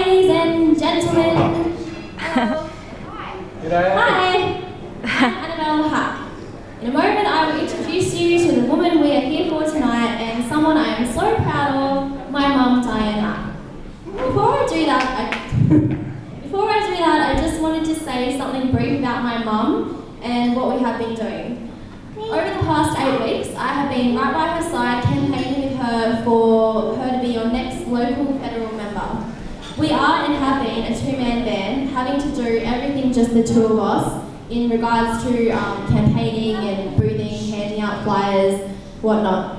Ladies and gentlemen. G'day. Hi. I'm Annabelle Happ. In a moment I will introduce you to the woman we are here for tonight and someone I am so proud of, my mum, Diane Happ. Before I do that, I just wanted to say something brief about my mum and what we have been doing. Over the past 8 weeks, I have been right by her side campaigning with her for her to be your next local federal member. We are and have been a two-man band, having to do everything just the two of us in regards to campaigning and boothing, handing out flyers, whatnot.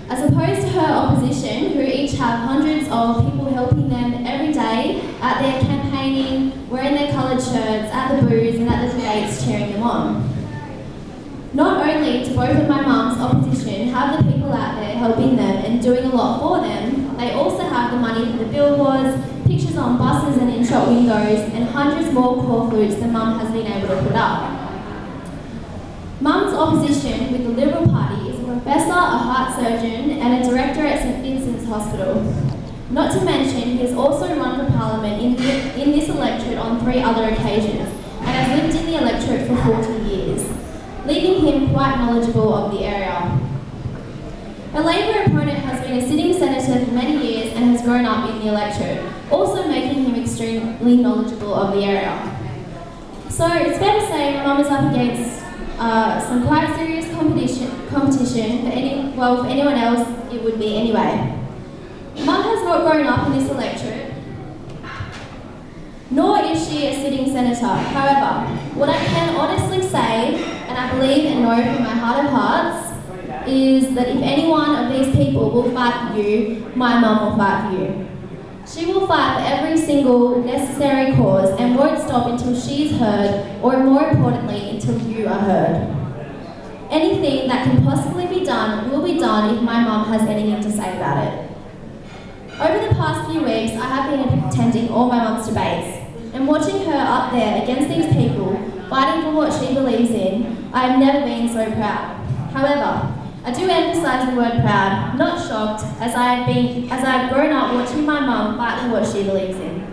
As opposed to her opposition, who each have hundreds of people helping them every day at their campaigning, wearing their coloured shirts, at the booths and at the debates cheering them on. Not only do both of my mum's opposition have the people out there helping them and doing a lot for them, they also have the money for the billboards, pictures on buses and in shop windows, and hundreds more core flutes than Mum has been able to put up. Mum's opposition with the Liberal Party is a professor, a heart surgeon, and a director at St Vincent's Hospital. Not to mention, he has also run for Parliament in this electorate on 3 other occasions, and has lived in the electorate for 40 years, leaving him quite knowledgeable of the area. Her Labor opponent has been a sitting senator for many years and has grown up in the electorate, also making him extremely knowledgeable of the area. So it's fair to say Mum is up against some quite serious competition for anyone else it would be anyway. Mum has not grown up in this electorate, nor is she a sitting senator. However, what I can honestly say, and I believe and know from my heart of hearts, is that if any one of these people will fight for you, my mum will fight for you. She will fight for every single necessary cause and won't stop until she is heard, or more importantly, until you are heard. Anything that can possibly be done will be done if my mum has anything to say about it. Over the past few weeks, I have been attending all my mum's debates, and watching her up there against these people, fighting for what she believes in, I have never been so proud. However, I do emphasise the word proud, not shocked, as I have grown up watching my mum fight for what she believes in.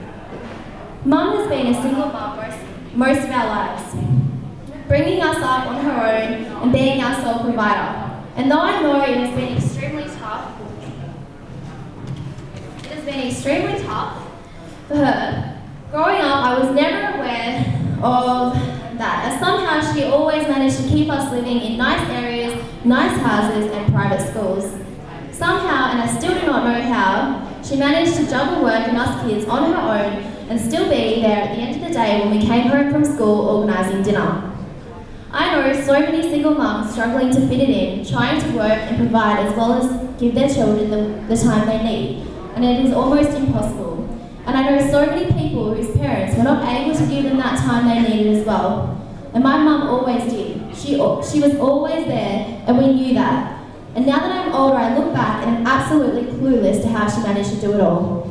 Mum has been a single mum most of our lives, bringing us up on her own and being our sole provider. And though I know it has been extremely tough for her, growing up I was never aware of that, as somehow she always managed to keep us living in nice areas, nice houses and private schools. Somehow, and I still do not know how, she managed to juggle work and us kids on her own and still be there at the end of the day when we came home from school organising dinner. I know so many single mums struggling to fit it in, trying to work and provide as well as give their children the time they need, and it is almost impossible. And I know so many people whose parents were not able to give them that time they needed as well. And my mum always did. She was always there, and we knew that. And now that I'm older, I look back and I'm absolutely clueless to how she managed to do it all.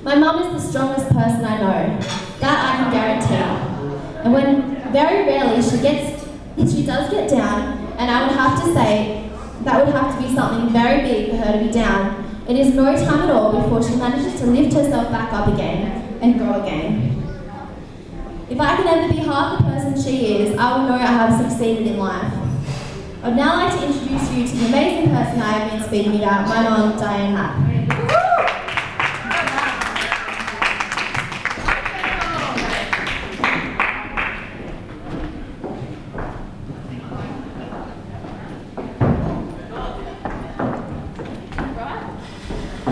My mum is the strongest person I know. That I can guarantee. And when very rarely she does get down, and I would have to say that would have to be something very big for her to be down. It is no time at all before she manages to lift herself back up again and go again. If I can ever be half the person she is, I will know I have succeeded in life. I would now like to introduce you to the amazing person I have been speaking about, my mum, Diane Happ.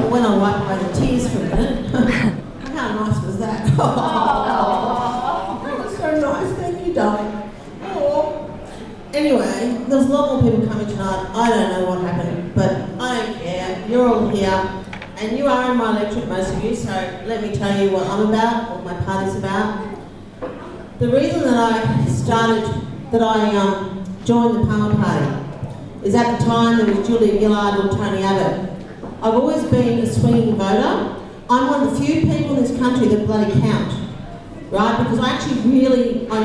When I wiped away the tears for a minute, how nice was that? Oh, that was so nice, thank you, darling. Oh. Anyway, there's a lot more people coming tonight. I don't know what happened, but I don't care. You're all here, and you are in my electorate, most of you, so let me tell you what I'm about, what my party's about. The reason that I joined the Power Party is at the time there was Julia Gillard or Tony Abbott. I've always been a swinging voter. I'm one of the few people in this country that bloody count, right? Because I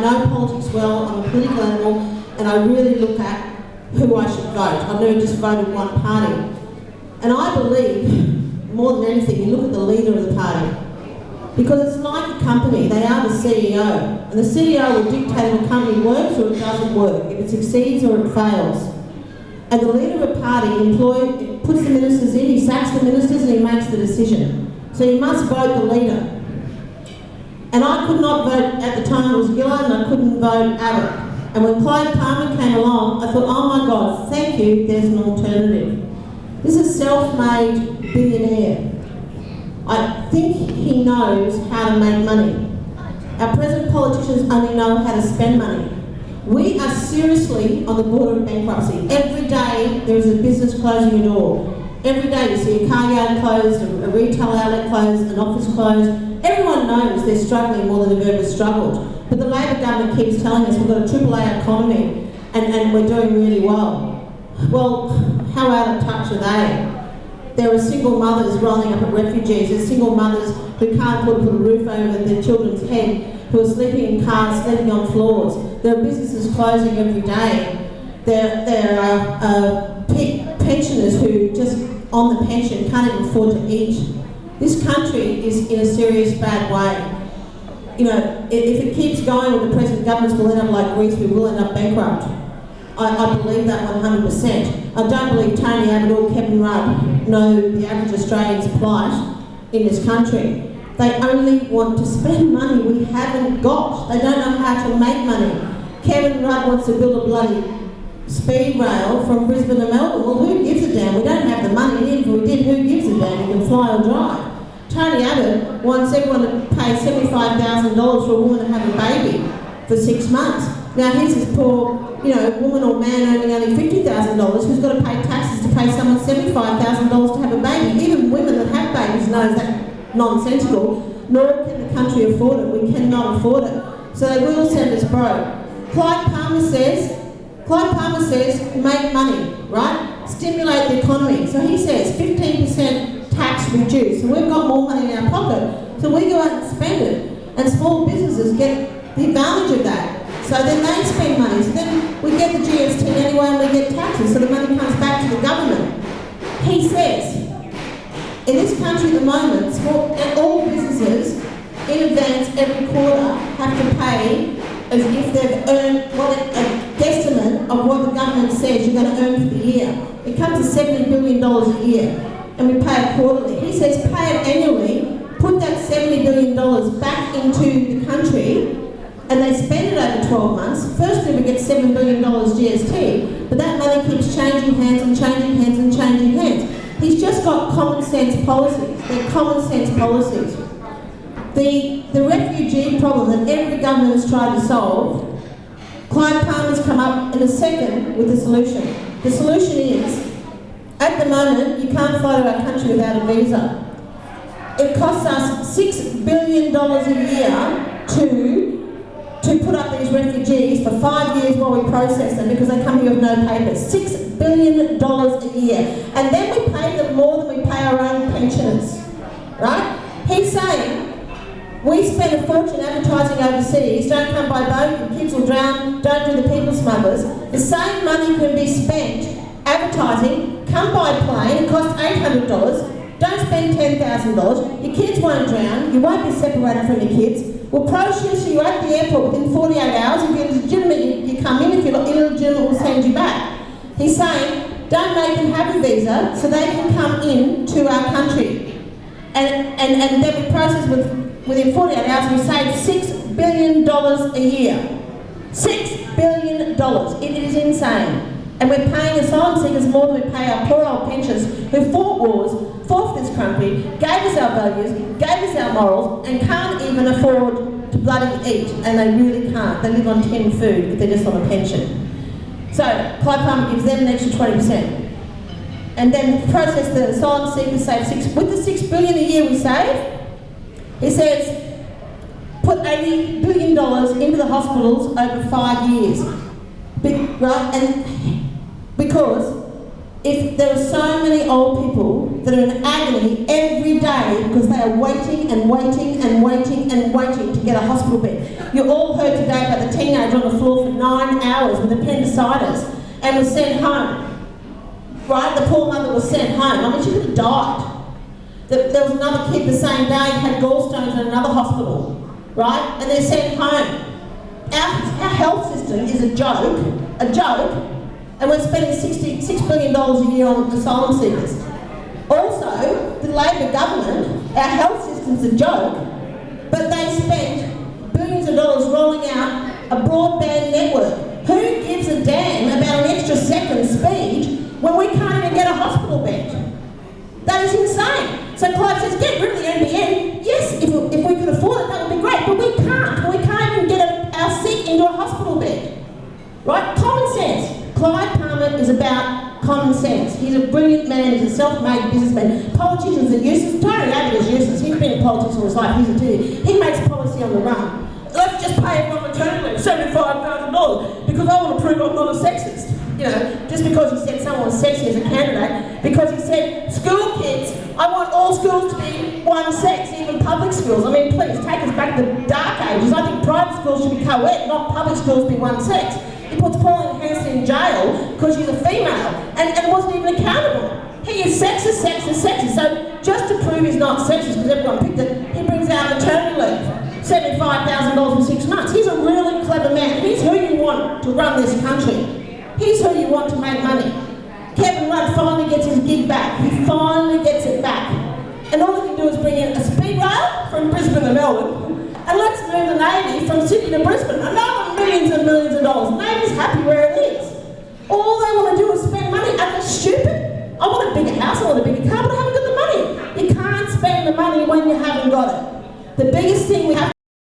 know politics well, I'm a political animal, and I really look at who I should vote. I've never just voted one party. And I believe more than anything, you look at the leader of the party. Because it's like a company, they are the CEO. And the CEO will dictate if a company works or it doesn't work, if it succeeds or it fails. And the leader of a party puts the ministers in, he sacks the ministers and he makes the decision. So you must vote the leader. And I could not vote, at the time it was Gillard, and I couldn't vote Abbott. And when Clyde Palmer came along, I thought, oh my God, thank you, there's an alternative. This is a self-made billionaire. I think he knows how to make money. Our present politicians only know how to spend money. We are seriously on the border of bankruptcy. Every day there is a business closing a door. Every day you see a car yard closed, a retail outlet closed, an office closed. Everyone knows they're struggling more than they've ever struggled. But the Labor government keeps telling us we've got a AAA economy and we're doing really well. Well, how out of touch are they? There are single mothers rolling up at refugees. There's single mothers who can't put a roof over their children's head, who are sleeping in cars, sleeping on floors. There are businesses closing every day. There are pensioners who just on the pension can't even afford to eat. This country is in a serious bad way. You know, if it keeps going with the present governments, we'll end up like Greece, we will end up bankrupt. I believe that 100%. I don't believe Tony Abbott or Kevin Rudd know the average Australian's plight in this country. They only want to spend money we haven't got. They don't know how to make money. Kevin Rudd wants to build a bloody speed rail from Brisbane to Melbourne. Well, who gives a damn? We don't have the money. Even if we did, who gives a damn? You can fly or drive. Tony Abbott wants everyone to pay $75,000 for a woman to have a baby for 6 months. Now here's this poor, woman or man earning only $50,000 who's got to pay taxes to pay someone $75,000 to have a baby. Even women that have babies know that's nonsensical, nor can the country afford it. We cannot afford it. So they will send us broke. Clyde Palmer says, make money, right? Stimulate the economy. So he says 15% tax reduced. So we've got more money in our pocket. So we go out and spend it. And small businesses get the advantage of that. So then they spend money. So then we get the GST anyway and we get taxes. So the money comes back to the government. He says, in this country at the moment, all businesses in advance every quarter have to pay as if they've earned a guesstimate of what the government says you're going to earn for the year. It comes to $70 billion a year, and we pay it quarterly. He says pay it annually, put that $70 billion back into the country, and they spend it over 12 months. Firstly, we get $7 billion GST, but that money keeps changing hands and changing hands and changing hands. He's just got common sense policies. They're common sense policies. The refugee problem that every government has tried to solve, Clyde Palmer's come up in a second with a solution. The solution is, at the moment, you can't fly to our country without a visa. It costs us $6 billion a year to put up these refugees for 5 years while we process them because they come here with no papers. $6 billion a year. And then we pay them more than we pay our own pensioners. Right? He's saying, we spend a fortune advertising overseas, don't come by boat, your kids will drown, don't do the people smugglers. The same money can be spent advertising, come by plane, it costs $800, don't spend $10,000, your kids won't drown, you won't be separated from your kids. We'll process you at the airport within 48 hours. If you're legitimate, you come in. If you're illegitimate, we'll send you back. He's saying, don't make them have a visa so they can come in to our country. And they'll be processed within 48 hours. We save $6 billion a year. $6 billion. It is insane. And we're paying asylum seekers more than we pay our poor old pensioners who fought wars, fought for this country, gave us our values, gave us our morals, and can't even afford to bloody eat. And they really can't. They live on tinned food if they're just on a pension. So Clyde Palmer gives them an extra 20%. And then the process the asylum seekers save with the $6 billion a year we save, he says, put $80 billion into the hospitals over 5 years. Right? And because if there are so many old people that are in agony every day because they are waiting and waiting and waiting and waiting to get a hospital bed. You all heard today about the teenager on the floor for 9 hours with appendicitis and was sent home. Right? The poor mother was sent home. I mean, she could have died. There was another kid the same day had gallstones in another hospital, right? And they're sent home. Our health system is a joke, and we're spending $66 billion a year on asylum seekers. Also, the Labor government, our health system's a joke, but they spent billions of dollars rolling out a broadband network. Who gives a damn about an extra second speed when we can't even get a hospital bed? That is insane. So Clive says, get rid of the NBN. Yes, if we could afford it, that would be great, but we can't. We can't even get our sick into a hospital bed. Right? Common sense. Clive Palmer is about common sense. He's a brilliant man, he's a self-made businessman. Politicians are useless. Tony Abbott is useless. He's been in politics all his life, he's a dude. He makes policy on the run. Let's just pay everyone maternity leave, $75,000, because I want to prove I'm not a sexist. You know, just because he said someone was sexy as a candidate, because he said, school kids, I want all schools to be one sex, even public schools. I mean, please, take us back to the dark ages. I think private schools should be co-ed, not public schools be one sex. He puts Pauline Hanson in jail because she's a female, and wasn't even accountable. He is sexist. So just to prove he's not sexist, because everyone picked it, he brings out maternity leave, $75,000 for 6 months. He's a really clever man. He's who you want to run this country. He's who you want to make money. Kevin Rudd finally gets his gig back. He finally gets it back. And all he can do is bring in a speed rail from Brisbane to Melbourne, and let's move the Navy from Sydney to Brisbane. Another millions and millions of dollars. The Navy's happy where it is. All they want to do is spend money, and they're stupid. I want a bigger house, I want a bigger car, but I haven't got the money. You can't spend the money when you haven't got it. The biggest thing we have